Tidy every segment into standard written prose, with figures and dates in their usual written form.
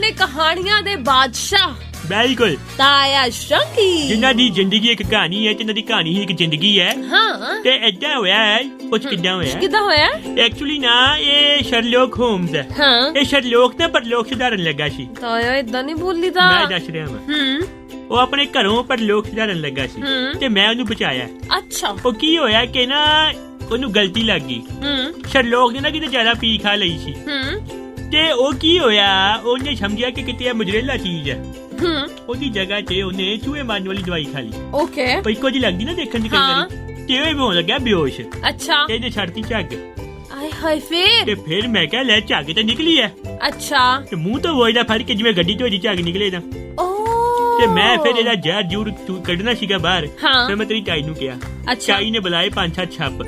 ने कहानियां दे बादशाह बिल्कुल ताया शंकी जिन्हां दी जिंदगी एक कहानी है ते इन्हां दी कहानी ही एक जिंदगी है। हाँ ते ऐदा होया है कुछ किद्दां होया किदा होया एक्चुअली ना ये शरलॉक होम्स है। हाँ ये शरलॉक ना परलोक सुधारन लगा सी। ताया इदां नहीं बोली दा मैं दस रहा हां वो अपने घरों परलोक सुधारन लगा सी ते मैं ओनू बचाया। अच्छा ਉਹ ਕੀ ਹੋਇਆ ਕਿ ਨਾ ਉਹਨੂੰ ਗਲਤੀ ਲੱਗ ਗਈ। ਸ਼ਰਲੌਕ ਨੇ ਨਾ ਕਿਤੇ ਜ਼ਿਆਦਾ ਪੀ ਖਾ ਲਈ ਸੀ ਤੇ ਉਹ ਕੀ ਹੋਇਆ ਉਹਨੇ ਸਮਝਿਆ ਕਿ ਕਿਤੇ ਇਹ ਮੁਜਰੇਲਾ ਚੀਜ਼ ਹੈ। ਉਹਦੀ ਜਗ੍ਹਾ ਤੇ ਉਹਨੇ ਚੂਹੇ ਮਾਰਨ ਵਾਲੀ ਦਵਾਈ ਖਾ ਲਈ। ਓਕੇ ਉਹ ਇੱਕੋ ਜਿਹੀ ਲੱਗਦੀ ਨਾ ਦੇਖਣ ਦੀ ਕਈ ਵਾਰੀ ਤੇ ਉਹ ਹੋਣ ਲੱਗਿਆ ਬੇਹੋਸ਼। ਅੱਛਾ ਤੇ ਇਹਨੇ ਛੱਡਤੀ ਝੱਗ ਆਏ ਹਾਏ ਤੇ ਫਿਰ ਮੈਂ ਕਿਹਾ ਲੈ ਝੱਗ ਤੇ ਨਿਕਲੀ ਐ। ਅੱਛਾ ਤੇ ਮੂੰਹ ਤੋਂ ਵੋਇਦਾ ਫੜ ਕੇ ਜਿਵੇਂ ਗੱਡੀ ਤੋਂ ਝੱਗ ਨਿਕਲੇ ਨਾ ਤੇ ਮੈਂ ਫਿਰ ਇਹਦਾ ਜ਼ਹਿਰ ਜੂਰ ਕੱਢਣਾ ਸੀਗਾ ਬਾਹਰ। ਫਿਰ ਮੈਂ ਤੇਰੀ ਚਾਈ ਨੂੰ ਕਿਹਾ ਚਾਈ ਨੇ ਬੁਲਾਏ 5-7 ਛੱਪ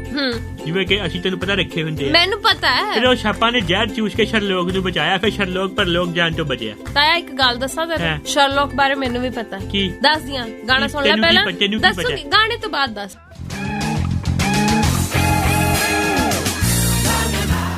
ਜਿਵੇਂ ਕਿ ਅਸੀਂ ਤੈਨੂੰ ਪਤਾ ਰੱਖੇ ਹੁੰਦੇ ਆ। ਮੈਨੂੰ ਪਤਾ ਹੈ। ਫਿਰ ਉਹ ਛਾਪਾਂ ਨੇ ਜ਼ਹਿਰ ਚੂਸ ਕੇ ਸ਼ਰਲੌਕ ਨੂੰ ਬਚਾਇਆ। ਫਿਰ ਸ਼ਰਲੌਕ ਪਰਲੋਕ ਜਾਣ ਤੋਂ ਬਚਿਆ। ਤਾਇਆ ਇੱਕ ਗੱਲ ਦੱਸਾਂ ਤੈਨੂੰ ਸ਼ਰਲੌਕ ਬਾਰੇ ਮੈਨੂੰ ਵੀ ਪਤਾ ਕੀ ਦੱਸ ਦੀਆਂ ਗਾਣਾ ਸੁਣ ਲੈ ਪਹਿਲਾਂ ਦੱਸੂਗੀ ਗਾਣੇ ਤੋਂ ਬਾਅਦ ਦੱਸ।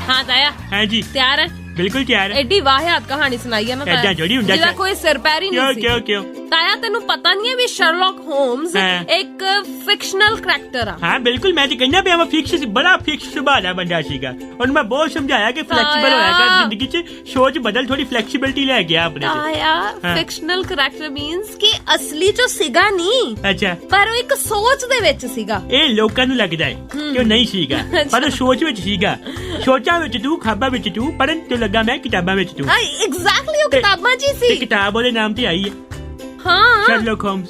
हाँ ताया हाँ जी तैयार है बिल्कुल तैयार है। एडी वाहियात कहानी सुनाई है ना ताया जिहदा कोई सिर पैर ही नहीं सी। क्यों ताया तेनू पता नहीं है भी शर्लॉक होम्स एक फिक्शनल करैक्टर है। हाँ बिल्कुल मैं तो कहना पिया फिक्स बड़ा फिक्स सुभाਅ ਦਾ ਬੰਦਾ ਸੀਗਾ। और मैं बहुत समझाया कि फ्लेक्सिबल होया कर जिंदगी च सोच बदल थोड़ी फ्लेक्सिबिलिटी ले गया अपने ताया फिक्शनल करैक्टर मींस कि असली ਚ ਸੀਗਾ ਨਹੀਂ। ਅੱਛਾ ਪਰ ਉਹ ਇੱਕ ਸੋਚ ਦੇ ਵਿੱਚ ਸੀਗਾ। ਇਹ ਲੋਕਾਂ ਨੂੰ ਲੱਗਦਾ ਹੈ ਕਿ ਉਹ ਨਹੀਂ ਸੀਗਾ ਪਰ ਉਹ ਸੋਚ ਵਿੱਚ ਸੀਗਾ। ਸੋਚਾਂ ਵਿੱਚ ਤੂੰ ਖਾਬਾਂ ਵਿੱਚ ਤੂੰ ਪੜਨ ਤੋਂ ਲੱਗਾ ਮੈਂ ਕਿਤਾਬਾਂ ਵਿੱਚ ਤੂੰ। ਐਗਜ਼ੈਕਟਲੀ ਉਹ ਕਿਤਾਬਾਂ ਚ ਸੀ। ਕਿਤਾਬ ਉਹਦੇ ਨਾਮ ਤੇ ਆਈ ਹੈ ਸ਼ਰਲੌਕ ਹੋਮਸ।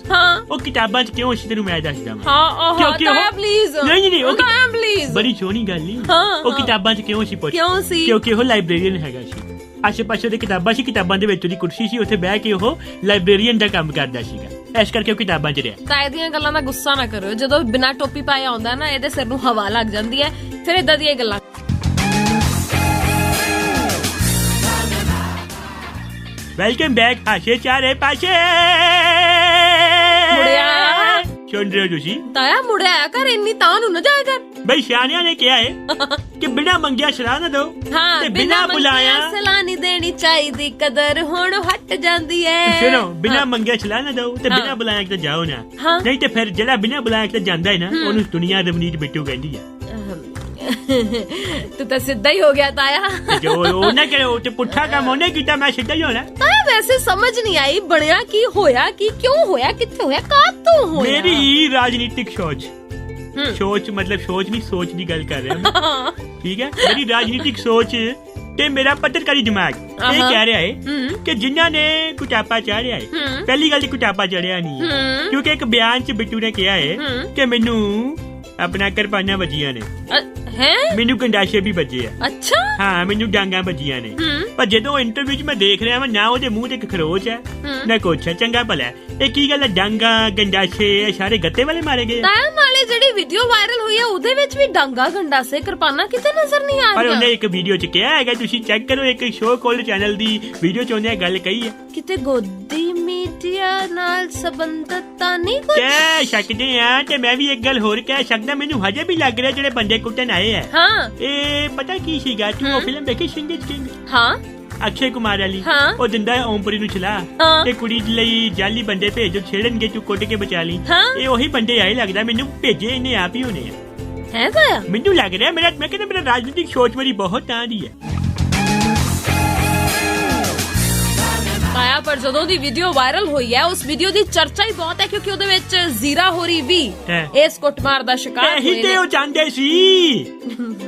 ਉਹ ਕਿਤਾਬਾਂ ਚ ਕਿਉਂ ਸੀ ਤੈਨੂੰ ਮੈਂ ਦੱਸਦਾ ਹਾਂ। ਤਾਇਆ ਪਲੀਜ਼ ਨਹੀਂ ਤਾਇਆ ਪਲੀਜ਼ ਬੜੀ ਸੋਹਣੀ ਗੱਲ ਨਹੀਂ। ਉਹ ਕਿਤਾਬਾਂ ਚ ਕਿਉਂ ਸੀ ਪੁੱਛ ਕਿਉਂਕਿ ਉਹ ਲਾਇਬ੍ਰੇਰੀਅਨ ਹੈਗਾ ਸੀ। ਆਸੇ ਪਾਸੇ ਦੇ ਕਿਤਾਬਾਂ ਸੀ ਕਿਤਾਬਾਂ ਦੇ ਵਿੱਚ ਉਹਦੀ ਕੁਰਸੀ ਸੀ ਉੱਥੇ ਬਹਿ ਕੇ ਉਹ ਲਾਇਬ੍ਰੇਰੀਅਨ ਦਾ ਕੰਮ ਕਰਦਾ ਸੀਗਾ। ਇਸ ਕਰਕੇ ਉਹ ਕਿਤਾਬਾਂ ਚ ਰਿਹਾ। ਤਾਇਆ ਦੀਆਂ ਗੱਲਾਂ ਦਾ ਗੁੱਸਾ ਨਾ ਕਰਿਓ ਜਦੋਂ ਬਿਨਾਂ ਟੋਪੀ ਪਾਏ ਆਉਂਦਾ ਨਾ ਇਹਦੇ ਸਿਰ ਨੂੰ ਹਵਾ ਲੱਗ ਜਾਂਦੀ ਹੈ ਫਿਰ ਏਦਾਂ ਦੀਆਂ ਗੱਲਾਂ। वेलकम बैक आशे चारे पाशे सुन रहे हो तुसी ताया मुड़े आया कर इन्नी तान न जाया कर। भाई सियाणिया ने क्या है कि बिना मंगिया सलाह ना दो। हाँ, ते बिना बुलाया सलाह नहीं देनी चाहिए कदर हुण हट जांदी है। सुनो बिना मंगिया सलाह ना दो ते बिना बुलाया किते जाओ ना नहीं ते फिर जेड़ा बिना बुलाया किते जांदा है ना ओनू दुनिया रवनीत बिट्टू कहंदी है। तू तो सीधा ही हो गया ताया जो ओने करे ते पुट्ठा काम ओने कीता मैं सीधा ही होना। ताया वैसे समझ नहीं आई बनया की होया की क्यों होया किथे होया कातों होया। मेरी राजनीतिक सोच सोच मतलब सोच नहीं सोच की गल कर रहे हैं ठीक है। मेरी राजनीतिक सोच ते मेरा पत्रकारी दिमाग ये कह रहा है कि जिन्ना ने कुटापा चाढ़िया है पहली गल कुटापा चढ़िया नहीं है क्योंकि एक बयान च बिट्टू ने कहा है कि मैनू अपना किरपाना बजिया ने मैनू गंडाशे भी बजे है। अच्छा हाँ मैनू डांगा बजिया ने पर जो इंटरव्यू च मैं देख रहा ना ਉਹਦੇ ਮੂੰਹ ਤੇ ਇੱਕ ਖਰੋਚ ਹੈ ਨਾ ਕੁਛ ਹੈ ਚੰਗਾ ਭਲਾ ਇਹ ਕੀ ਗੱਲ ਹੈ ਡਾਂਗਾ ਗੰਡਾਸੇ ਇਹ ਸਾਰੇ ਗੱਤੇ ਵਾਲੇ ਮਾਰੇ ਗਏ। ਤਾਇਆ ਨਾਲੇ ਜਿਹੜੀ ਵੀਡੀਓ ਵਾਇਰਲ ਹੋਈ ਹੈ ਉਹਦੇ ਵਿੱਚ ਵੀ ਡਾਂਗਾ ਗੰਡਾਸੇ ਕਿਰਪਾਨਾਂ ਕਿਤੇ ਨਜ਼ਰ ਨਹੀਂ ਆ ਰਹੀਆਂ। ਪਰ ਉਹਨੇ ਇੱਕ ਵੀਡੀਓ ਚ ਕਿਹਾ ਹੈਗਾ ਤੁਸੀਂ ਚੈੱਕ ਕਰੋ ਇੱਕ ਸ਼ੋਅ ਕਾਲ ਚੈਨਲ ਦੀ ਵੀਡੀਓ ਚ ਉਹਨੇ ਗੱਲ ਕਹੀ ਹੈ ਕਿਤੇ ਗੋਦੀ ਮੀਡੀਆ ਨਾਲ ਸੰਬੰਧਤ ਤਾਂ ਨਹੀਂ ਕੁਝ ਕਹਿ ਸਕਦੇ ਆ ਤੇ ਮੈਂ ਵੀ ਇੱਕ ਗੱਲ ਹੋਰ ਕਹਿ ਸਕਦਾ ਮੈਨੂੰ ਹਜੇ ਵੀ ਲੱਗ ਰਿਹਾ ਜਿਹੜੇ ਬੰਦੇ ਕੁੱਟਣ ਆਏ ਆ ਹਾਂ ਇਹ ਪਤਾ ਕੀ ਸੀਗਾ ਤੂੰ ਉਹ ਫਿਲਮ ਦੇਖੀ ਸਿੰਗਰ ਕਿੰਗ ਹਾਂ ਅਕਸ਼ੇ ਕੁਮਾਰ ਵਾਲੀ ਉਹ ਦਿੰਦਾ ਹੈ ਓਮਪੁਰੀ ਨੂੰ ਚਲਾ ਤੇ ਕੁੜੀ ਲਈ ਜਾਲੀ ਬੰਦੇ ਭੇਜੋ ਛੇੜਨਗੇ ਤੂੰ ਕੁੱਟ ਕੇ ਬਚਾ ਲਈ ਇਹ ਉਹੀ ਬੰਦੇ ਆਏ ਲੱਗਦਾ ਮੈਨੂੰ ਭੇਜੇ ਇਹਨੇ ਆਪ ਹੀ ਹੋਣੇ ਆ ਹੈ ਤਾਇਆ ਮੈਨੂੰ ਲੱਗ ਰਿਹਾ ਮੈਂ ਕਹਿੰਦਾ ਮੇਰਾ ਰਾਜਨੀਤਿਕ ਸੋਚ ਮੇਰੀ ਬਹੁਤ ਤਾਂ ਦੀ ਹੈ। ਤਾਇਆ ਪਰ ਜਦੋਂ ਦੀ ਵੀਡੀਓ ਵਾਇਰਲ ਹੋਈ ਹੈ ਉਸ ਵੀਡੀਓ ਦੀ ਚਰਚਾ ਹੀ ਬਹੁਤ ਹੈ ਕਿਉਂਕਿ ਉਹਦੇ ਵਿੱਚ ਜ਼ੀਰਾ ਹੋਰੀ ਵੀ ਇਸ ਕੁੱਟਮਾਰ ਦਾ ਸ਼ਿਕਾਰ ਹੋਏ ਨੇ। ਤੇ ਉਹ ਚਾਹੁੰਦੇ ਸੀ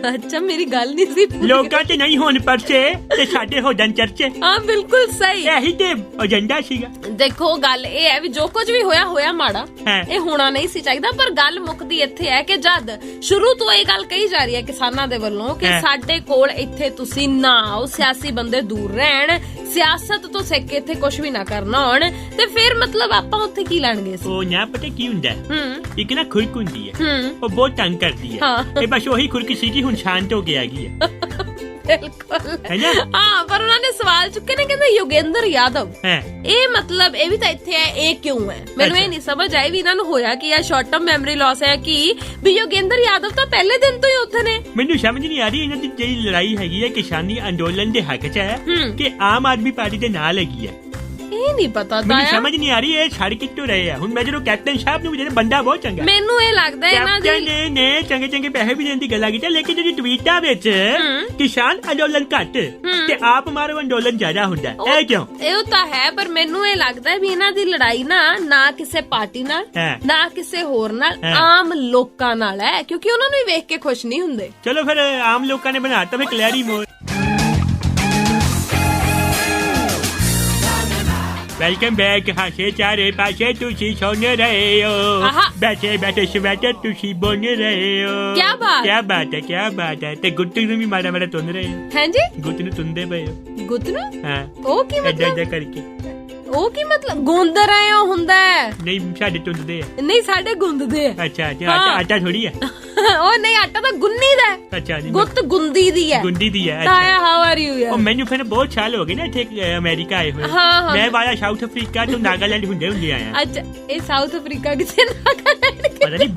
ਅੱਛਾ ਮੇਰੀ ਗੱਲ ਨਹੀਂ ਸੀ ਲੋਕਾਂ ਤੇ ਨਹੀਂ ਹੋਣ ਪਰਚੇ ਤੇ ਸਾਡੇ ਹੋ ਜਾਣ ਚਰਚੇ। ਹਾਂ ਬਿਲਕੁਲ ਸਹੀ ਇਹੀ ਤੇ ਏਜੰਡਾ ਸੀਗਾ। ਦੇਖੋ ਗੱਲ ਇਹ ਹੈ ਵੀ ਜੋ ਕੁਝ ਵੀ ਹੋਇਆ ਮਾੜਾ ਇਹ ਹੋਣਾ ਨਹੀਂ ਸੀ ਚਾਹੀਦਾ ਪਰ ਗੱਲ ਮੁੱਕਦੀ ਇੱਥੇ ਹੈ ਕਿ ਜਦ ਸ਼ੁਰੂ ਤੋਂ ਇਹ ਗੱਲ ਕਹੀ ਜਾ ਰਹੀ ਹੈ ਕਿਸਾਨਾਂ ਦੇ ਵੱਲੋਂ ਕਿ ਸਾਡੇ ਕੋਲ ਇੱਥੇ ਤੁਸੀਂ ਨਾ ਆਓ ਸਿਆਸੀ ਬੰਦੇ ਦੂਰ ਰਹਿਣ ਸਿਆਸਤ ਤੋਂ ਸਿੱਖ ਕੇ ਇੱਥੇ ਕੁਝ ਵੀ ਨਾ ਕਰਨਾ ਹੋਣ ਤੇ ਫਿਰ ਮਤਲਬ ਆਪਾਂ ਉੱਥੇ ਕੀ ਲੈਣ ਗਏ ਸੀ। ਉਹ ਨਾ ਪਤਾ ਕੀ ਹੁੰਦਾ ਇੱਕ ਨਾ ਖੁਰਕ ਹੁੰਦੀ ਹੈ ਉਹ ਬਹੁਤ ਤੰਗ ਕਰਦੀ ਹੈ ਇਹ ਬਸ ਉਹੀ ਖੁਰਕ ਸੀਗੀ ਹੁਣ ਸ਼ਾਂਤ ਹੋ ਕੇ ਆ ਗਈ ਹੈ ਬਿਲਕੁਲ ਹੈ ਨਾ? ਹਾਂ, ਪਰ ਉਹਨਾਂ ਨੇ ਸਵਾਲ ਚੁੱਕੇ ਨੇ, ਕਹਿੰਦੇ ਯੋਗੇਂਦਰ ਯਾਦਵ। ਹੈ ਇਹ ਮਤਲਬ ਇਹ ਵੀ ਤਾਂ ਇੱਥੇ ਹੈ, ਇਹ ਕਿਉਂ ਹੈ? ਮੈਨੂੰ ਇਹ ਨਹੀਂ ਸਮਝ ਆਈ ਵੀ ਇਹਨਾਂ ਨੂੰ ਹੋਇਆ ਕਿ ਆ ਸ਼ਾਰਟ ਟਰਮ ਮੈਮਰੀ ਲਾਸ ਹੈ ਕਿ ਵੀ ਯੋਗੇਂਦਰ ਯਾਦਵ ਤਾਂ ਪਹਿਲੇ ਦਿਨ ਤੋਂ ਹੀ ਉੱਥੇ ਨੇ। ਮੈਨੂੰ ਸਮਝ ਨਹੀਂ ਆ ਰਹੀ ਇਹਨਾਂ ਦੀ ਜਿਹੜੀ ਲੜਾਈ ਹੈਗੀ ਹੈ ਕਿਸਾਨੀ ਅੰਦੋਲਨ ਦੇ ਹੱਕ 'ਚ ਹੈ ਕਿ ਆਮ ਆਦਮੀ ਪਾਰਟੀ ਦੇ ਨਾਲ ਹੈਗੀ ਹੈ। ਇਹ ਨਹੀਂ ਪਤਾ ਮੈਨੂੰ ਤਾਇਆ, ਸਮਝ ਨਹੀਂ ਆ ਰਹੀ ਇਹ ਛੱਡ ਕਿੱਥੋਂ ਰਹੇ ਆ। ਹੁਣ ਮੈਂ ਜਦੋਂ ਕੈਪਟਨ ਸਾਹਿਬ ਨੂੰ ਜਿਹੜੇ ਬੰਦਾ ਬਹੁਤ ਚੰਗਾ, ਮੈਨੂੰ ਇਹ ਲੱਗਦਾ ਇਹਨਾਂ ਕੈਪਟਨ ਦੀ ਨੇ ਚੰਗੇ ਚੰਗੇ ਪੈਸੇ ਵੀ ਦੇਣ ਦੀ ਗੱਲਾਂ ਕੀਤੀ, ਲੇਕਿਨ ਜਿਹੜੀ ਟਵੀਟਾਂ ਵਿੱਚ ਕਿਸਾਨ ਅੰਦੋਲਨ ਘੱਟ ਤੇ ਆਪ ਮਾਰੋ ਅੰਦੋਲਨ ਜ਼ਿਆਦਾ ਹੁੰਦਾ, ਇਹ ਕਿਉਂ? ਇਹ ਤਾਂ ਹੈ, ਪਰ ਮੈਨੂੰ ਇਹ ਲੱਗਦਾ ਵੀ ਇਹਨਾਂ ਦੀ ਲੜਾਈ ਨਾ ਕਿਸੇ ਪਾਰਟੀ ਨਾਲ, ਨਾ ਕਿਸੇ ਹੋਰ ਨਾਲ, ਆਮ ਲੋਕਾਂ ਨਾਲ ਹੈ, ਕਿਉਂਕਿ ਉਹਨਾਂ ਨੂੰ ਹੀ ਵੇਖ ਕੇ ਖੁਸ਼ ਨਹੀਂ ਹੁੰਦੇ। ਚਲੋ ਫਿਰ ਆਮ ਲੋਕਾਂ ਨੇ ਬਣਾਤਾ ਵੀ ਕਲੈਰੀ ਮੋਰ। Welcome back. ਹਾਸੇ ਚਾਰੇ ਪਾਸੇ ਤੁਸੀਂ ਸੁਣ ਰਹੇ ਹੋ, ਬੈਠੇ ਬੈਠੇ ਸਵੈਟਰ ਤੁਸੀਂ ਬੁਣ ਰਹੇ ਹੋ। ਕਿਆ ਬਾਤ, ਕਿਆ ਬਾਤ ਹੈ, ਕਿਆ ਬਾਤ ਹੈ। ਤੇ ਗੁੱਟ ਨੂੰ ਵੀ ਮਾੜਾ ਮਾੜਾ ਤੁੰਨ ਰਹੇ ਹੋ। ਹਾਂਜੀ, ਗੁੱਟ ਨੂੰ ਤੁੰਦੇ ਪਏ ਹੋ। ਗੁੱਤ ਨੂੰ? ਹਾਂ, ਉਹ ਕੀ ਏਦਾਂ ਮਤਲਬ? ਏਦਾਂ ਕਰਕੇ। ਉਹ ਕੀ ਮਤਲਬ? ਗੁੰਦ ਰਹੇ ਹੋ ਹੁੰਦਾ ਹੈ? ਨਹੀਂ, ਸਾਡੇ ਤੁੰਦਦੇ ਆ। ਨਹੀਂ, ਸਾਡੇ ਗੁੰਦਦੇ ਆ। ਅੱਛਾ, ਆਟਾ ਥੋੜੀ ਹੈ। ਉਹ ਨਹੀਂ, ਆਟਾ ਤਾਂ ਗੁੰਨੀ ਦਾ ਹੈ। ਅੱਛਾ ਜੀ, ਗੁੱਤ ਗੁੰਦੀ ਦੀ ਹੈ। ਗੁੰਦੀ ਦੀ ਹੈ। ਤਾਇਆ, ਹਾਊ ਆਰ ਯੂ ਯਾਰ? ਉਹ ਮੈਨੂੰ ਫਿਰ ਬਹੁਤ ਸਾਲ ਹੋ ਗਏ ਨਾ ਇੱਥੇ ਅਮਰੀਕਾ ਆਏ ਹੋਏ। ਹਾਂ। ਮੈਂ ਵਾਇਆ ਸਾਊਥ ਅਫਰੀਕਾ ਤੋਂ ਨਾਗਾਲੈਂਡ ਹੁੰਦੇ ਆਇਆ। ਅੱਛਾ, ਇਹ ਸਾਊਥ ਅਫਰੀਕਾ ਕਿੱਥੇ ਨਾਗਾਲੈਂਡ? ਪਤਾ ਨਹੀਂ,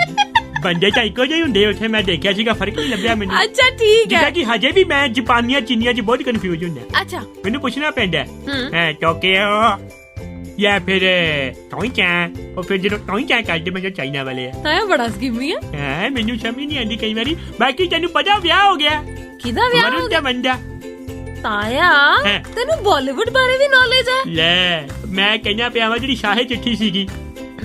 ਬੰਦੇ ਤਾਂ ਇੱਕੋ ਜਿਹੇ ਹੁੰਦੇ ਉੱਥੇ। ਮੈਂ ਦੇਖਿਆ ਸੀਗਾ, ਫਰਕ ਨਹੀਂ ਲੱਭਿਆ ਮੈਨੂੰ। ਅੱਛਾ, ਠੀਕ ਜਿੱਦਾਂ ਹੈ। ਕਿ ਹਜੇ ਵੀ ਮੈਂ ਜਾਪਾਨੀਆਂ ਚੀਨੀਆਂ 'ਚ ਬਹੁਤ ਕਨਫਿਊਜ਼ ਹੁੰਦਾ। ਅੱਛਾ, ਮੈਨੂੰ ਪੁੱਛਣਾ ਪੈਂਦਾ ਹੈ ਟੋਕੀਓ ਜਾਂ ਫਿਰ ਟੋਇਚਾ। ਉਹ ਫਿਰ ਜਦੋਂ ਟੋਇਚਾ ਕਰਦੇ ਮੈਂ ਚਾਈਨਾ ਵਾਲੇ ਆ। ਤਾਇਆ ਬੜਾ ਸਕੀਮੀ ਆ। ਹਾਂ, ਮੈਨੂੰ ਸਮਝ ਨਹੀਂ ਆਉਂਦੀ ਕਈ ਵਾਰੀ। ਬਾਕੀ ਤੈਨੂੰ ਪਤਾ ਵਿਆਹ ਹੋ ਗਿਆ ਕਿਹਦਾ ਵਿਆਹ ਹੋ ਵਰੁਣ ਗਿਆ? ਧਵਨ। ਤਾਇਆ, ਤੈਨੂੰ ਬਾਲੀਵੁੱਡ ਬਾਰੇ ਵੀ ਨੌਲੇਜ ਹੈ? ਲੈ, ਮੈਂ ਕਹਿੰਦਾ ਪਿਆ ਵਾ ਜਿਹੜੀ ਸ਼ਾਹੇ ਚਿੱਠੀ ਸੀਗੀ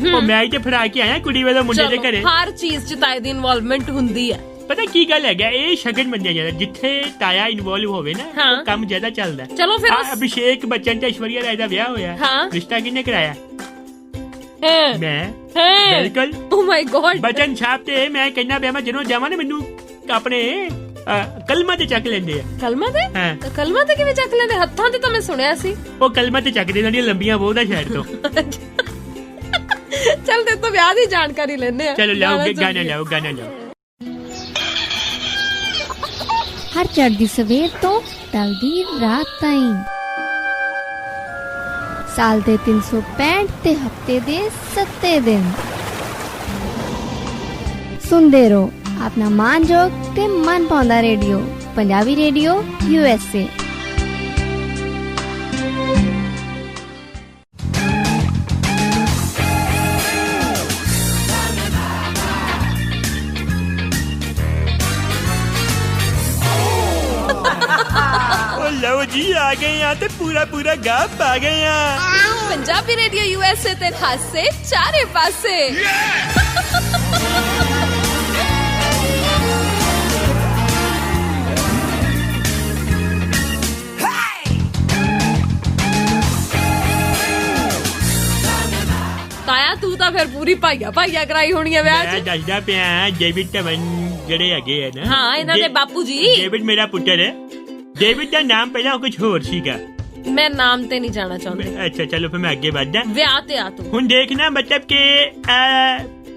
ਉਹ ਮੈਂ ਹੀ ਤੇ ਫੜਾ ਕੇ ਆਇਆ ਕੁੜੀ ਵਾਲੇ ਮੁੰਡੇ ਦੇ ਘਰੇ। ਹਰ ਚੀਜ਼ 'ਚ ਤਾਏ ਦੀ ਇਨਵੋਲਵਮੈਂਟ ਹੁੰਦੀ ਹੈ। ਪਤਾ ਕੀ ਗੱਲ ਹੈਗਾ, ਇਹ ਸ਼ਗਨ ਮੰਨਿਆ ਜਾਂਦਾ। ਜਿੱਥੇ ਤਾਇਆ ਇਨਵੋਲਵ ਹੋਵੇ ਨਾ, ਉਹ ਕੰਮ ਜ਼ਿਆਦਾ ਚੱਲਦਾ। ਚਲੋ ਫਿਰ ਅਭਿਸ਼ੇਕ ਬੱਚਨ ਤੇ ਐਸ਼ਵਰਿਆ ਰਾਏ ਦਾ ਵਿਆਹ ਹੋਇਆ। ਰਿਸ਼ਤਾ ਕਿਹਨੇ ਕਰਾਇਆ? ਮੈਂ। ਬਿਲਕੁਲ। ਓ ਮਾਈ ਗॉड। ਬੱਚਨ ਸਾਹਿਬ ਤੇ ਮੈਂ ਕਹਿੰਦਾ ਪਿਆ ਮੈਂ ਜਦੋਂ ਜਾਵਾਂ ਨਾ, ਮੈਨੂੰ ਆਪਣੇ ਕਲਮਾ ਤੇ ਚੱਕ ਲੈਂਦੇ ਆ। ਕਲਮਾ ਤੇ? ਹਾਂ। ਕਲਮਾ ਤੇ ਕਿਵੇਂ ਚੱਕ ਲੈਂਦੇ? ਹੱਥਾਂ ਤੇ ਤਾਂ ਮੈਂ ਸੁਣਿਆ ਸੀ। ਉਹ ਕਲਮਾ ਤੇ ਚੱਕਦੇ ਨੇ ਲੰਬੀਆਂ ਬਹੁਤ ਆ ਸ਼ਹਿਰ ਤੋਂ। ਚੱਲ ਤੇ ਤੋਂ ਵਿਆਹ ਦੀ ਜਾਣਕਾਰੀ ਲੈਣੇ ਆ। ਚਲੋ ਲਾਓ ਗਾਣਾ ਲਾਓ, ਗਾਣਾ ਲਾਓ। ਹਰ ਚੜ੍ਹਦੀ ਸਵੇਰ ਤੋਂ ਢਲਦੀ ਰਾਤ ਤਾਈਂ, ਸਾਲ ਦੇ 365 ਤੇ ਹਫਤੇ ਦੇ 7 ਦਿਨ ਸੁਣਦੇ ਰਹੋ ਆਪਣਾ ਮਾਨਯੋਗ ਤੇ ਮਨ ਪਾਉਂਦਾ ਰੇਡੀਓ, ਪੰਜਾਬੀ ਰੇਡੀਓ USA। ਲਓ ਜੀ, ਆ ਗਏ ਆ ਤੇ ਪੂਰਾ ਗਾਪ ਆ ਗਏ ਆ। ਪੰਜਾਬੀ ਰੇਡੀਓ USA ਤੇ ਖਾਸੇ ਚਾਰੇ ਪਾਸੇ। ਤਾਇਆ, ਤੂੰ ਤਾਂ ਫਿਰ ਪੂਰੀ ਭਾਈਆ ਕਰਾਈ ਹੋਣੀ ਆ ਵਿਆਹ 'ਚ। ਮੈਂ ਦੱਸਦਾ ਪਿਆ, ਡੇਵਿਡ ਧਵਨ ਜਿਹੜੇ ਹੈਗੇ ਆ ਨਾ। ਹਾਂ, ਇਹਨਾਂ ਦੇ ਬਾਪੂ ਜੀ। ਡੇਵਿਡ ਮੇਰਾ ਪੁੱਤਰ ਹੈ। ਡੇਵਿਡ ਦਾ ਨਾਮ ਪਹਿਲਾਂ ਕੁਝ ਹੋਰ ਸੀਗਾ। ਮੈਂ ਨਾਮ ਤੇ ਨਹੀਂ ਜਾਣਾ ਚਾਹੁੰਦੀ। ਅੱਛਾ, ਚਲੋ ਫਿਰ ਮੈਂ ਅੱਗੇ ਵਧਦਾ। ਵਿਆਹ ਤੇ ਆ ਤੂੰ। ਹੁਣ ਦੇਖਣਾ, ਮਤਲਬ ਕਿ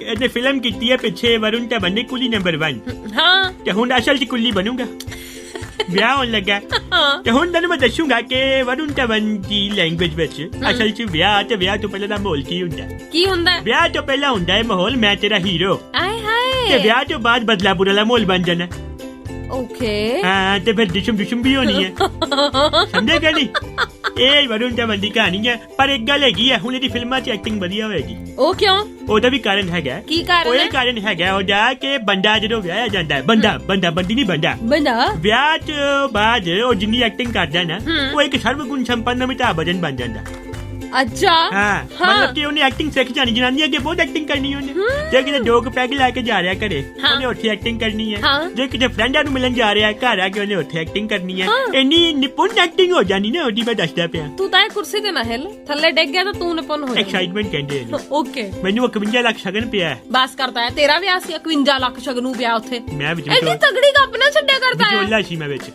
ਇਹਨੇ ਫਿਲਮ ਕੀਤੀ ਹੈ ਪਿੱਛੇ ਵਰੁਣ ਧਵਨ ਨੇ, ਕੁਲੀ ਨੰਬਰ 1। ਹਾਂ, ਤੇ ਹੁਣ ਅਸਲ 'ਚ ਕੁੱਲੀ ਬਣੂਗਾ। ਵਿਆਹ ਹੋਣ ਲੱਗਾ ਤੇ ਹੁਣ ਤੈਨੂੰ ਮੈਂ ਦੱਸੂਗਾ ਕਿ ਵਰੁਣ ਧਵਨ ਦੀ ਲੈਂਗੁਏਜ ਵਿੱਚ ਅਸਲ 'ਚ ਵਿਆਹ ਤੇ ਵਿਆਹ ਤੋਂ ਪਹਿਲਾਂ ਦਾ ਮਾਹੌਲ ਕੀ ਹੁੰਦਾ। ਕੀ ਹੁੰਦਾ? ਵਿਆਹ ਤੋਂ ਪਹਿਲਾਂ ਹੁੰਦਾ ਹੈ ਮਾਹੌਲ ਮੈਂ ਤੇਰਾ ਹੀਰੋ, ਆਏ ਹਾਏ। ਤੇ ਵਿਆਹ ਤੋਂ ਬਾਅਦ ਬਦਲਾਪੁਰ ਵਾਲਾ ਮਾਹੌਲ ਬਣ ਜਾਣਾ। ਓਕੇ। ਹਾਂ, ਤੇ ਫਿਰ ਦੁਸ਼ਮ ਵੀ ਹੋਣੀ ਹੈ। ਸਮਝੇਗਾ ਨਹੀਂ? ਇਹ ਵਰੁਣ ਧਵਨ ਦੀ ਕਹਾਣੀ ਹੈ। ਪਰ ਇੱਕ ਗੱਲ ਹੈਗੀ ਹੈ, ਹੁਣ ਇਹਦੀ ਫਿਲਮਾਂ 'ਚ ਐਕਟਿੰਗ ਵਧੀਆ ਹੋਏਗੀ। ਉਹ ਕਿਉਂ? ਉਹਦਾ ਵੀ ਕਾਰਨ ਹੈਗਾ। ਕੀ ਕਾਰਨ? ਉਹ ਇਹ ਕਾਰਨ ਹੈਗਾ ਉਹਦਾ ਕਿ ਬੰਦਾ ਜਦੋਂ ਵਿਆਹਿਆ ਜਾਂਦਾ ਹੈ, ਬੰਦੀ ਨਹੀਂ ਬੰਦਾ ਵਿਆਹ 'ਚ ਬਾਅਦ ਉਹ ਜਿੰਨੀ ਐਕਟਿੰਗ ਕਰਦਾ ਨਾ, ਉਹ ਇੱਕ ਸਰਵਗੁਣ ਸੰਪੰਨ ਅਮਿਤਾਭ ਬੱਚਨ ਬਣ ਜਾਂਦਾ। ਅੱਛਾ। ਹਾਂ, ਮਤਲਬ ਕਿ ਉਹਨੇ ਐਕਟਿੰਗ ਸਿੱਖ ਜਾਣੀ। ਜਨਾਨੀ ਅੱਗੇ ਬਹੁਤ ਐਕਟਿੰਗ ਕਰਨੀ ਉਹਨੇ। ਜੇ ਕਿਤੇ 2 ਪੈਗ ਲੈ ਕੇ ਜਾ ਰਿਹਾ ਘਰੇ, ਉਹਨੇ ਉੱਥੇ ਐਕਟਿੰਗ ਕਰਨੀ ਹੈ। ਜੇ ਕਿਤੇ ਫਰੈਂਡਾਂ ਨੂੰ ਮਿਲਣ ਜਾ ਰਿਹਾ ਘਰ ਆ ਕੇ, ਉਹਨੇ ਉੱਥੇ ਐਕਟਿੰਗ ਕਰਨੀ ਹੈ। ਇੰਨੀ ਨਿਪੁੰਨ ਐਕਟਿੰਗ ਹੋ ਜਾਣੀ ਨਾ ਉਹਦੀ, ਮੈਂ ਦੱਸਦਾ ਪਿਆ। ਤੂੰ ਤਾਂ ਇਹ ਕੁਰਸੀ ਤੇ ਨਾ ਹਿੱਲ, ਥੱਲੇ ਡਿੱਗ ਗਿਆ ਤਾਂ ਤੂੰ ਨਿਪੁੰਨ ਹੋ ਜਾ। ਐਕਸਾਈਟਮੈਂਟ ਕਹਿੰਦੇ ਨੇ। ਓਕੇ। ਮੈਨੂੰ 51 ਲੱਖ ਸ਼ਗਨ ਪਿਆ। ਬਸ ਕਰਦਾ ਹੈ, ਤੇਰਾ ਵਿਆਹ ਸੀ 51 ਲੱਖ ਸ਼ਗਨੂ ਪਿਆ ਉੱਥੇ। ਮੈਂ ਵਿੱਚ ਐਡੀ ਤਗੜੀ ਗੱਪ ਨਾ ਛੱਡਿਆ ਕਰਦਾ ਹੈ। ਵਿਚੋਲਾ ਸੀ ਮੈਂ ਵਿੱਚ।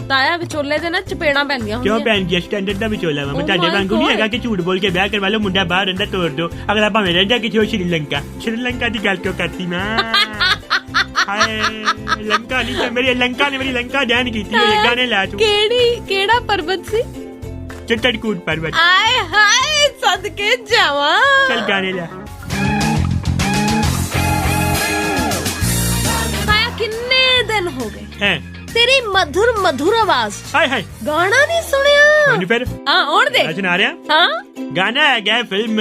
ਤਾਇਆ, ਵਿਚੋਲੇ ਦੇ ਨਾ ਚਪੇੜਾਂ ਪੈਂਦੀਆਂ ਹੁੰਦੀਆਂ। ਕਿਉਂ ਪੈਣ ਗਿਆ? ਸਟੈਂਡਰਡ ਦਾ ਵਿਚੋਲਾ ਵਾ ਮੈਂ। ਤੁਹਾਡੇ ਵਾਂਗੂ ਨਹੀਂ ਹੈਗਾ ਕਿ ਝੂਠ ਬੋਲ ਕੇ ਵਿਆਹ ਕਰਵਾ ਲਓ, ਮੁੰਡਾ ਬਾਹਰ ਰਹਿੰਦਾ ਤੋੜ ਦੋ। ਅਗਲਾ ਭਾਵੇਂ ਰਹਿੰਦਾ ਕਿਥੇ ਸ਼੍ਰੀਲੰਕਾ ਦੀ ਗੱਲ ਕਿਉਂ ਕਰਤੀ ਮੈਂ। ਹਾਏ ਲੰਕਾ ਨਹੀਂ ਤੇ ਮੇਰੀ ਲੰਕਾ ਨੇ ਮੇਰੀ ਲੰਕਾ ਡੈਨ ਕੀਤੀ ਹੋਈ ਗਾਣੇ ਲਾ ਤੂੰ ਕਿਹੜਾ ਪਰਬਤ ਸੀ ਚਿੱਟੜਕੂਟ ਪਰਬਤ ਆਏ ਹਾਏ ਸਦਕੇ ਜਾਵਾਂ ਚੱਲ ਗਾਣੇ ਲਾ ਤਾਇਆ ਕਿੰਨੇ ਦਿਨ ਹੋ ਗਏ ਹੈ ਤੇਰੀ ਮਧੁਰ ਆਵਾਜ਼ ਹਾਏ ਹਾਏ ਗਾਣਾ ਨਹੀਂ ਸੁਣਿਆ ਹੁਣ ਫਿਰ ਹਾਂ ਹੁਣ ਦੇ ਸੁਣਾ ਰਿਹਾ ਹਾਂ ਗਾਣਾ ਹੈਗਾ ਫਿਲਮ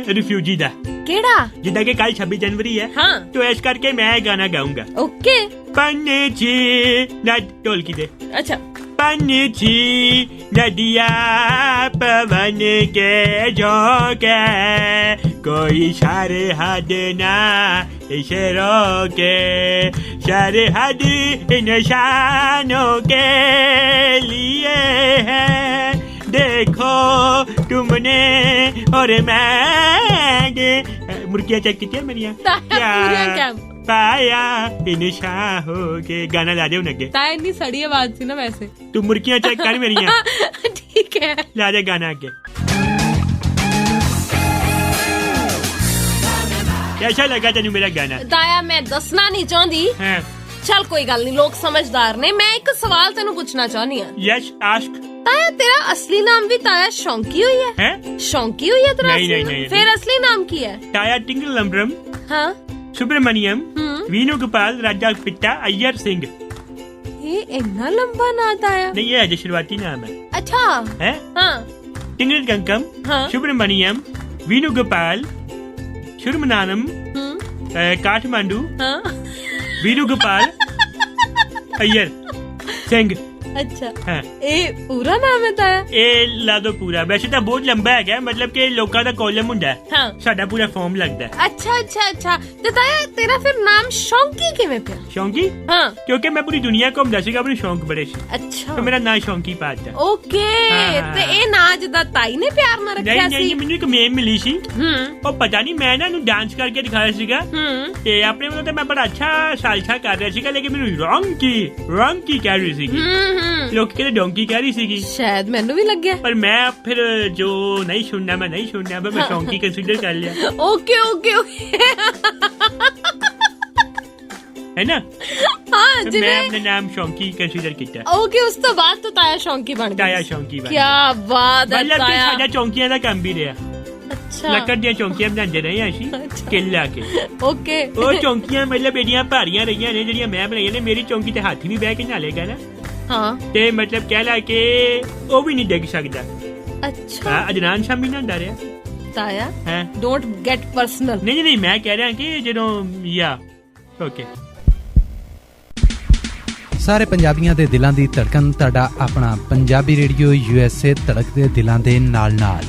ਰਿਫਿਊਜੀ ਦਾ ਕਿਹੜਾ ਜਿੱਦਾਂ ਕਿ ਕੱਲ 26 जनवरी है हाँ तो ਇਸ ਕਰਕੇ मैं गाना गाऊंगा ओके पंछी ना ढोलकी दे अच्छा पंछी नदिया पवन के झोंके कोई सरहद ना इसे रोके सरहद इंसानों के लिए है देखो तुमने और मैंने मुर्गियां चेक की थी मेरी क्या पाया निशा हो के गाना ला दे उन्हें ताया इतनी सड़ी आवाज थी ना वैसे तू मुर्गियां चेक कर मेरी ठीक है ला दे गाना आगे कैसा लगा तेनू मेरा गाना ताया मैं दसना नहीं चाहती चल कोई गल नहीं लोग समझदार ने मैं एक सवाल तेनू पूछना चाहनी हूं यस आस्क ताया तेरा असली नाम भी ताया शौंकी हुई है शौंकी हुई है तेरा नहीं फिर असली नाम की है ताया टिंगलम्बरम हाँ सुब्रमण्यम वीनू गोपाल राजा पिट्टा अय्यर सिंह ये इतना लंबा नाम ताया नहीं ये अजय शुरुआती नाम है अच्छा है हाँ टिंगल कंकम सुब्रमण्यम वीनू गोपाल शुरमनानम काठमांडू वीनू गोपाल अय्यर सिंह अच्छा हाँ। ए पूरा नाम है ताया ਇਹ ਲਾ ਦੋ ਪੂਰਾ ਵੈਸੇ ਤਾਂ ਬਹੁਤ ਲੰਬਾ ਹੈਗਾ ਮਤਲਬ ਕਿ ਲੋਕਾਂ ਦਾ ਕਾਲਮ ਹੁੰਦਾ ਹੈ ਹਾਂ ਸਾਡਾ ਪੂਰਾ ਫਾਰਮ ਲੱਗਦਾ ਹੈ अच्छा ਤੇ ਤਾਇਆ ਤੇਰਾ ਫਿਰ ਨਾਮ ਸ਼ੌਂਕੀ ਕਿਵੇਂ ਪਿਆ ਸ਼ੌਂਕੀ ਹਾਂ ਕਿਉਂਕਿ ਮੈਂ ਪੂਰੀ ਦੁਨੀਆ ਘੁੰਮਦਾ ਸੀਗਾ ਆਪਣੇ ਸ਼ੌਂਕ ਬੜੇ ਸੀ ਅੱਛਾ ਤਾਂ ਮੇਰਾ ਨਾਂ ਸ਼ੌਂਕੀ ਪਾਤਾ ਓਕੇ ਤੇ ਇਹ ਨਾਂ ਜਿਹਦਾ ਤਾਈ ਨੇ ਪਿਆਰ ਨਾਲ ਰੱਖਿਆ ਸੀ ਨਹੀਂ ਮੈਨੂੰ ਇੱਕ ਮੇਮ ਮਿਲੀ ਸੀ ਉਹ ਪਤਾ ਨਹੀਂ ਮੈਂ ਨਾ ਨੂੰ ਡਾਂਸ ਕਰਕੇ ਦਿਖਾਇਆ ਸੀਗਾ ਤੇ ਆਪਣੇ ਵੱਲੋਂ ਤਾਂ ਮੈਂ ਬੜਾ ਅੱਛਾ ਸਾਲਸਾ ਕਰ ਰਿਹਾ ਸੀਗਾ ਲੇਕਿਨ ਮੈਨੂੰ ਰੌਂਕੀ ਕਹਿ ਰਹੀ ਸੀਗੀ ਲੋਕ ਕਹਿੰਦੇ ਡੋਂਕੀ ਕਹਿ ਰਹੀ ਸੀਗੀ ਸ਼ਾਇਦ ਮੈਨੂੰ ਵੀ ਲੱਗਿਆ ਪਰ ਮੈਂ ਫਿਰ ਜੋ ਨਹੀਂ ਸੁਣਨਾ ਮੈਂ ਨਹੀਂ ਸੁਣਨਾ ਮੈਂ ਸ਼ੌਂਕੀ ਕੰਸੀਡਰ ਕਰ ਲਿਆ ਓਕੇ है ना हाँ तो मैं अपना नाम शौंकी कंसीडर किया ओके उस तो बाद तो ताया शौंकी बन गया ताया शौंकी बन क्या बात है मतलब कि ताया साडा चौंकियां दा काम भी रहा अच्छा ਲੱਕੜ ਦੀਆਂ ਚੌਂਕੀਆਂ ਬਣਾਉਂਦੇ ਰਹੇ ਅਸੀਂ ਕਿੱਲ ਲਾ ਕੇ ਓਕੇ ਉਹ ਚੌਂਕੀਆਂ ਮਤਲਬ ਬੜੀਆਂ ਭਾਰੀਆਂ ਰਹੀਆਂ ਨੇ ਜਿਹੜੀਆਂ ਮੈਂ ਬਣਾਈਆਂ ਨੇ ਮੇਰੀ ਚੌਂਕੀ ਤੇ ਹਾਥੀ ਵੀ ਬਹਿ ਕੇ ਨਾ ਲੇਗਾ ਨਾ ਹਾਂ ਤੇ ਮਤਲਬ ਕਹਿ ਲਾ ਕੇ ਉਹ ਵੀ ਨਹੀਂ ਡਿੱਗ ਸਕਦਾ ਅੱਛਾ ਅਜਨਾਨ ਸ਼ਾਮੀ ਨਾ ਡਰਿਆ ਤਾਇਆ ਹੈ ਡੋਂਟ ਗੈਟ ਪਰਸਨਲ ਨਹੀਂ ਮੈਂ ਕਹਿ ਰਿਹਾ ਕਿ ਜਦੋਂ ਯਾ ਓਕੇ ਸਾਰੇ ਪੰਜਾਬੀਆਂ ਦੇ ਦਿਲਾਂ ਦੀ ਧੜਕਨ ਤੁਹਾਡਾ ਆਪਣਾ ਪੰਜਾਬੀ ਰੇਡੀਓ USA ਧੜਕਦੇ ਦਿਲਾਂ ਦੇ ਨਾਲ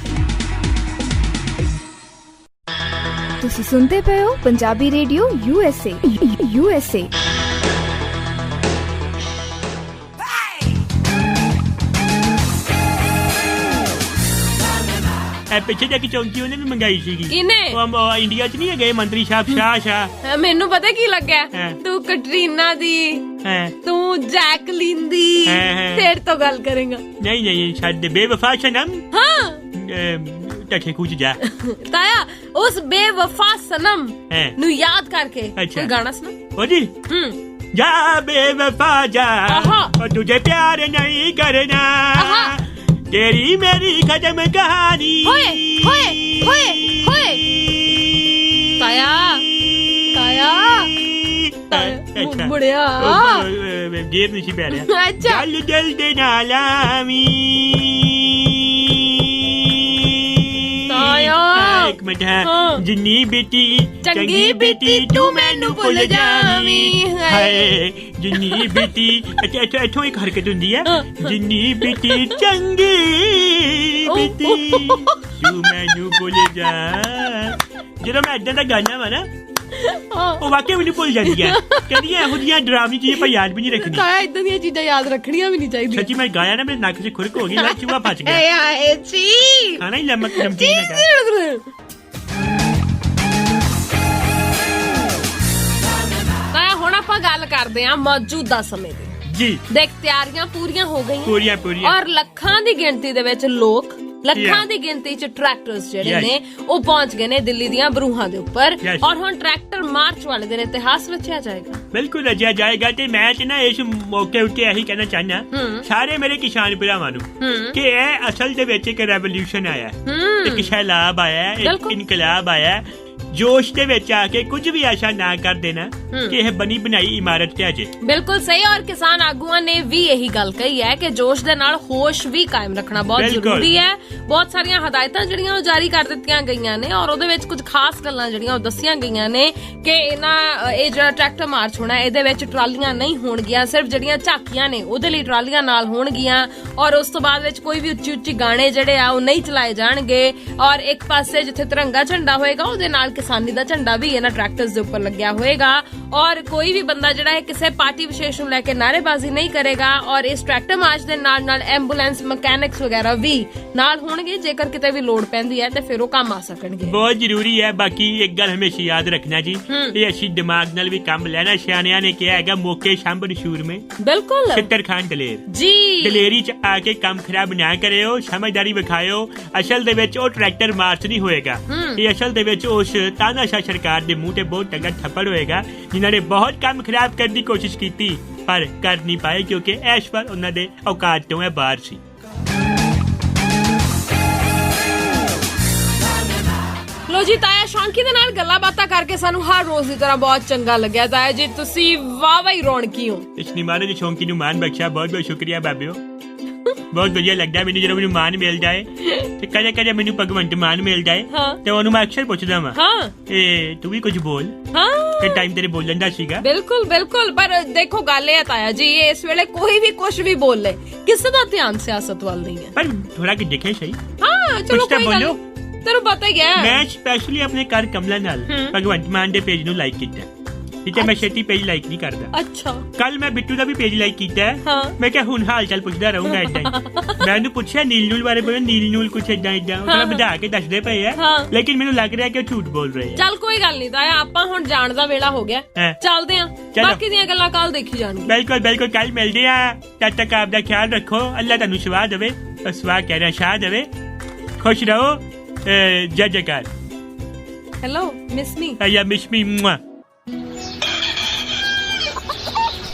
ਤੁਸੀਂ ਸੁਣਦੇ ਪਏ ਹੋ ਪੰਜਾਬੀ ਰੇਡੀਓ USA ਪਿੱਛੇ ਜਾ ਕੇ ਚੌਂਕੀ ਉਹਨੇ ਵੀ ਮੰਗਾਈ ਸੀਗੀ ਕਿਨੇ ਉਹ ਇੰਡੀਆ ਚ ਨਹੀਂ ਹੈਗੇ ਮੰਤਰੀ ਸਾਹਿਬ ਸ਼ਾਹ ਮੈਨੂੰ ਪਤਾ ਕੀ ਲੱਗਿਆ ਤੂੰ ਕਟਰੀਨਾ ਦੀ ਤੂੰ ਜੈਕਲੀਨ ਦੀ ਤੇਰੇ ਤੋਂ ਗੱਲ ਕਰੇਗਾ ਨਹੀਂ ਛੱਡ ਬੇਵਫਾ ਸਨਮ ਹਾਂ ਟੱਠੇ ਕੁਝ ਜਾ ਤਾਇਆ ਉਸ ਬੇਵਫਾ ਸਨਮ ਨੂੰ ਯਾਦ ਕਰਕੇ ਕੋਈ ਗਾਣਾ ਸੁਣਾ ਉਹ ਜੀ ਜਾ ਬੇਵਫਾ ਜਾ ਉਹ ਤੁਝੇ ਪਿਆਰ ਨਹੀਂ ਕਰਨਾ तेरी मेरी खत्म कहानी होए ताया बुढ़िया गेर नहीं पै रहा जल जल दे नालामी एक मिनट है जिन्नी बेटी चंगी बेटी तू मैनू भुल जावी हाय जिन्नी बेटी इथों एक हरकत हुंदी है जिन्नी बेटी चंगी बेटी तू मैनू भुल जा ਜਦੋਂ ਮੈਂ ਇਦਾਂ ਦਾ ਗਾਣਾ ਵਾ ਨਾ ਉਹ ਵਾਕਿਆ ਮੈਨੂੰ ਭੁੱਲ ਜਾਂਦੀ ਹੈ ਕਹਿੰਦੀ ਇਹੋ ਜਿਹੀਆਂ ਡਰਾਵਨੀ ਚੀਜ਼ਾਂ ਪਰ ਯਾਦ ਵੀ ਨਹੀਂ ਰੱਖਣੀ ਤਾਇਆ ਇਦਾਂ ਦੀਆਂ ਚੀਜ਼ਾਂ ਯਾਦ ਰੱਖਣੀਆਂ ਵੀ ਨਹੀਂ ਚਾਹੀਦੀਆਂ ਸੱਚੀ ਮੈਂ ਗਾਇਆ ਨਾ ਮੇਰੇ ਨੱਕ 'ਚ ਖੁਰਕ ਹੋ ਗਈ ਲੱਗ ਚੂਹਾ ਫਸ ਗਿਆ ਏ ਚੀ ਖਾਣਾ ਹੀ ਨਮਕੀਨ ਹੈਗਾ ਤਾਇਆ ਹੁਣ ਆਪਾਂ ਗੱਲ ਕਰਦੇ ਆਂ ਮੌਜੂਦਾ ਸਮੇਂ ਦੀ ਜੀ ਦੇਖ ਤਿਆਰੀਆਂ ਪੂਰੀਆਂ ਹੋ ਗਈਆਂ ਪੂਰੀਆਂ ਔਰ ਲੱਖਾਂ ਦੀ ਗਿਣਤੀ ਦੇ ਵਿੱਚ ਲੋਕ ਲੱਖਾਂ ਦੀ ਗਿਣਤੀ ਚ ਟਰੈਕਟਰਸ ਜਿਹੜੇ ਨੇ ਉਹ ਪਹੁੰਚ ਗਏ ਨੇ ਦਿੱਲੀ ਦੀਆਂ ਬਰੂਹਾਂ ਦੇ ਉੱਪਰ ਔਰ ਹੁਣ ਟਰੈਕਟਰ ਮਾਰਚ ਵਾਲੇ ਦਿਨ ਇਤਿਹਾਸ ਰਚਿਆ ਜਾਏਗਾ। ਬਿਲਕੁਲ ਰਚਿਆ ਜਾਏਗਾ ਤੇ ਮੈਂ ਤੇ ਨਾ ਇਸ ਮੌਕੇ ਉੱਤੇ ਇਹੀ ਕਹਿਣਾ ਚਾਹੁੰਦਾ ਸਾਰੇ ਮੇਰੇ ਕਿਸਾਨ ਭਰਾਵਾਂ ਨੂੰ ਕਿ ਇਹ ਅਸਲ ਦੇ ਵਿੱਚ ਇੱਕ ਰੈਵੋਲੂਸ਼ਨ ਆਇਆ, ਇੱਕ ਸੈਲਾਬ ਆਇਆ, ਇੱਕ ਇਨਕਲਾਬ ਆਇਆ। जोश ਦੇ ਵਿੱਚ ਆ ਕੇ ਕੁਝ ਵੀ ਐਸਾ ਨਾ ਕਰ ਦੇਣਾ ਕਿ ਇਹ ਬਣੀ ਬਣਾਈ ਇਮਾਰਤ ਤੇ ਅਜੇ। ਬਿਲਕੁਲ ਸਹੀ। ਔਰ ਕਿਸਾਨ ਆਗੂਆਂ ਨੇ ਵੀ ਇਹੀ ਗੱਲ ਕਹੀ ਹੈ ਕਿ ਜੋਸ਼ ਦੇ ਨਾਲ ਹੋਸ਼ ਵੀ ਕਾਇਮ ਰੱਖਣਾ ਬਹੁਤ ਜ਼ਰੂਰੀ ਹੈ। ਬਹੁਤ ਸਾਰੀਆਂ ਹਦਾਇਤਾਂ ਜਿਹੜੀਆਂ ਉਹ ਜਾਰੀ ਕਰ ਦਿੱਤੀਆਂ ਗਈਆਂ ਨੇ ਔਰ ਉਹਦੇ ਵਿੱਚ ਕੁਝ ਖਾਸ ਗੱਲਾਂ ਜਿਹੜੀਆਂ ਉਹ ਦੱਸੀਆਂ ਗਈਆਂ ਨੇ ਕਿ ਇਹ ਜਿਹੜਾ ਟਰੈਕਟਰ ਮਾਰਚ ਹੋਣਾ ਇਹਦੇ ਵਿੱਚ ਟਰਾਲੀਆਂ ਨਹੀਂ ਹੋਣਗੀਆਂ, ਸਿਰਫ ਜਿਹੜੀਆਂ ਝਾਕੀਆਂ ਨੇ ਉਹਦੇ ਲਈ ਟਰਾਲੀਆਂ ਨਾਲ ਹੋਣਗੀਆਂ ਔਰ ਉਸ ਤੋਂ ਬਾਅਦ ਵਿੱਚ ਕੋਈ ਵੀ ਉੱਚੀ ਉੱਚੀ ਗਾਣੇ ਜਿਹੜੇ ਆ ਉਹ ਨਹੀਂ ਚਲਾਏ ਜਾਣਗੇ ਔਰ ਇੱਕ ਪਾਸੇ ਜਿੱਥੇ ਤਿਰੰਗਾ ਝੰਡਾ ਹੋਏਗਾ ਉਹਦੇ ਨਾਲ ਕਿਸਾਨੀ ਦਾ ਝੰਡਾ ਵੀ ਇਹਨਾਂ ਟਰੈਕਟਰਸ ਦੇ ਉੱਪਰ ਲੱਗਿਆ ਹੋਏਗਾ ਔਰ ਕੋਈ ਵੀ ਬੰਦਾ ਜਿਹੜਾ ਹੈ ਕਿਸੇ ਪਾਰਟੀ ਵਿਸ਼ੇਸ਼ ਨੂੰ ਲੈ ਕੇ ਨਾਅਰੇਬਾਜ਼ੀ ਨਹੀਂ ਕਰੇਗਾ ਔਰ ਇਸ ਟਰੈਕਟਰ ਮਾਰਚ ਦੇ ਨਾਲ ਨਾਲ ਐਂਬੂਲੈਂਸ ਮਕੈਨਿਕਸ ਵਗੈਰਾ ਵੀ ਨਾਲ ਹੋਣਗੇ। ਜੇਕਰ ਕਿਤੇ ਵੀ ਲੋੜ ਪੈਂਦੀ ਹੈ ਤੇ ਫਿਰ ਉਹ ਕੰਮ ਆ ਸਕਣਗੇ। ਬਹੁਤ ਜ਼ਰੂਰੀ ਹੈ। ਬਾਕੀ ਇੱਕ ਗੱਲ ਹਮੇਸ਼ਾ ਯਾਦ ਰੱਖਣਾ ਜੀ, ਇਹ ਅਸੀਂ ਦਿਮਾਗ ਨਾਲ ਵੀ ਕੰਮ ਲੈਣਾ। ਸਿਆਣਿਆਂ ਨੇ ਕਿਹਾ ਹੈਗਾ ਮੌਕੇ ਸਾਂਭਣ ਸੂਰਮੇ। ਬਿਲਕੁਲ। ਛਿੱਤਰ ਖਾਨ ਦਲੇਰ ਜੀ। ਦਲੇਰੀ ਚ ਆ ਕੇ ਕੰਮ ਖਰਾਬ ਨਾ ਕਰਿਓ, ਸਮਝਦਾਰੀ ਵਿਖਾਇਓ। ਅਸਲ ਦੇ ਵਿੱਚ ਉਹ ਟਰੈਕਟਰ ਮਾਰਚ ਨਹੀਂ ਹੋਏਗਾ, ਇਹ ਅਸਲ ਦੇ ਵਿੱਚ ਉਸ ਤਾਨਾਸ਼ਾਹ ਸਰਕਾਰ ਦੇ ਮੂੰਹ ਤੇ ਬਹੁਤ ਤਗੜਾ ਥੱਪੜ ਹੋਏਗਾ ਜਿਨ੍ਹਾਂ ਨੇ ਬਹੁਤ ਕੰਮ ਖਰਾਬ ਕਰਨ ਦੀ ਕੋਸ਼ਿਸ਼ ਕੀਤੀ ਪਰ ਕਰ ਨਹੀਂ ਪਾਏ ਕਿਉਂਕਿ ਐਸ਼ ਪਰ ਉਹਨਾਂ ਦੇ ਔਕਾਤ ਤੋਂ ਬਾਹਰ ਸੀ। ਲੋ ਜੀ ਤਾਇਆ ਸ਼ੌਂਕੀ ਦੇ ਨਾਲ ਗੱਲਾਂ ਬਾਤਾਂ ਕਰਕੇ ਸਾਨੂੰ ਹਰ ਰੋਜ਼ ਦੀ ਤਰ੍ਹਾਂ ਬਹੁਤ ਚੰਗਾ ਲੱਗਿਆ। ਤਾਇਆ ਜੀ ਤੁਸੀਂ ਵਾਹ ਹੀ ਰੌਣਕੀ ਹੋ। ਇਸ ਨਿਮਾਣੇ ਦੀ ਸ਼ੌਂਕੀ ਨੂੰ ਮਾਨ ਬਖਸ਼ਿਆ, ਬਹੁਤ ਬਹੁਤ ਸ਼ੁਕਰੀਆ ਬਾਬਿਓ। ਬਹੁਤ ਵਧੀਆ ਲੱਗਦਾ ਮੈਨੂੰ ਜਦੋਂ ਮੈਨੂੰ ਮਾਨ ਮਿਲ ਜਾਏ ਤੇ ਕਦੇ ਕਦੇ ਮੈਨੂੰ ਭਗਵੰਤ ਮਾਨ ਮਿਲ ਜਾਏ ਤੇ ਉਹਨੂੰ ਮੈਂ ਅਕਸਰ ਪੁੱਛਦਾ ਵਾਂ ਤੇ ਤੂੰ ਵੀ ਕੁਝ ਬੋਲ। ਤੇ ਟਾਈਮ ਤੇਰੇ ਬੋਲਣ ਦਾ ਸੀਗਾ। ਬਿਲਕੁਲ ਬਿਲਕੁਲ। ਪਰ ਦੇਖੋ ਗੱਲ ਇਹ ਹੈ ਤਾਇਆ ਜੀ ਇਸ ਵੇਲੇ ਕੋਈ ਵੀ ਕੁਝ ਵੀ ਬੋਲ ਲੇ, ਕਿਸੇ ਦਾ ਧਿਆਨ ਸਿਆਸਤ ਵੱਲ ਨਹੀਂ ਹੈ। ਪਰ ਥੋੜਾ ਕਿ ਦੇਖੇ ਸਹੀ। ਹਾਂ ਚਲੋ ਕੋਈ ਗੱਲ ਨਹੀਂ, ਤੈਨੂੰ ਪਤਾ ਹੀ ਹੈ। ਮੈਂ ਸਪੈਸ਼ਲੀ ਆਪਣੇ ਘਰ ਕਮਲਾ ਨਾਲ ਭਗਵੰਤ ਮਾਨ ਦੇ ਪੇਜ ਨੂੰ ਲਾਈਕ ਕੀਤਾ ਠੀਕ ਹੈ। ਮੈਂ ਛੇਤੀ ਪੇਜ ਲਾਈਕ ਨਹੀਂ ਕਰਦਾ। ਅੱਛਾ। ਕੱਲ ਮੈਂ ਬਿੱਟੂ ਦਾ ਵੀ ਪੇਜ ਲਾਈਕ ਕੀਤਾ ਮੈਂ ਕਿਹਾ ਹੁਣ ਹਾਲ ਚਾਲ ਪੁੱਛਦਾ ਰਹੂੰਗਾ ਏਦਾਂ ਹੀ। ਮੈਂ ਉਹਨੂੰ ਪੁੱਛਿਆ ਨੀਲ ਨੂਲ ਬਾਰੇ ਬੋਲਿਆ ਨੀਲ ਨੂਲ ਕੁਛ ਏਦਾਂ ਥੋੜਾ ਵਧਾ ਕੇ ਦੱਸਦੇ ਪਏ ਆ ਲੇਕਿਨ ਮੈਨੂੰ ਲੱਗ ਰਿਹਾ ਕਿ ਉਹ ਝੂਠ ਬੋਲ ਰਹੇ ਆ। ਚੱਲ ਕੋਈ ਗੱਲ ਨਹੀਂ ਤਾਇਆ ਆਪਾਂ ਹੁਣ ਜਾਣ ਦਾ ਵੇਲਾ ਹੋ ਗਿਆ, ਚੱਲਦੇ ਆਂ। ਬਾਕੀ ਦੀਆਂ ਗੱਲਾਂ ਕੱਲ ਦੇਖੀ ਜਾਣਗੀਆਂ। ਬਿਲਕੁਲ ਬਿਲਕੁਲ ਕੱਲ ਮਿਲਦੇ ਆ। ਤਦ ਤੱਕ ਆਪ ਦਾ ਖਿਆਲ ਰੱਖੋ। ਅੱਲਾ ਤੁਹਾਨੂੰ ਸ਼ਿਫਾ ਦੇਵੇ, ਸ਼ਿਫਾ ਕਹਿ ਰਿਹਾ ਸ਼ਾਹ ਦੇਵੇ। ਖੁਸ਼ ਰਹੋ। ਜੈ ਜੈਕਾਰ। ਹੈਲੋ ਮਿਸ ਮੀ। या मिस मी।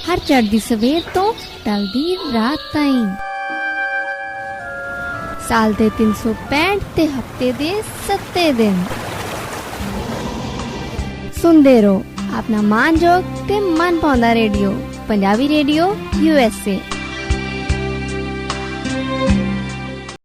हर चढ़दी सवेर तो टलदी रात ताईं साल दे 365 ते हफ्ते दे 7 दिन सुनदे रहो अपना मान जोग ते मन पाउंदा रेडियो पंजाबी रेडियो USA।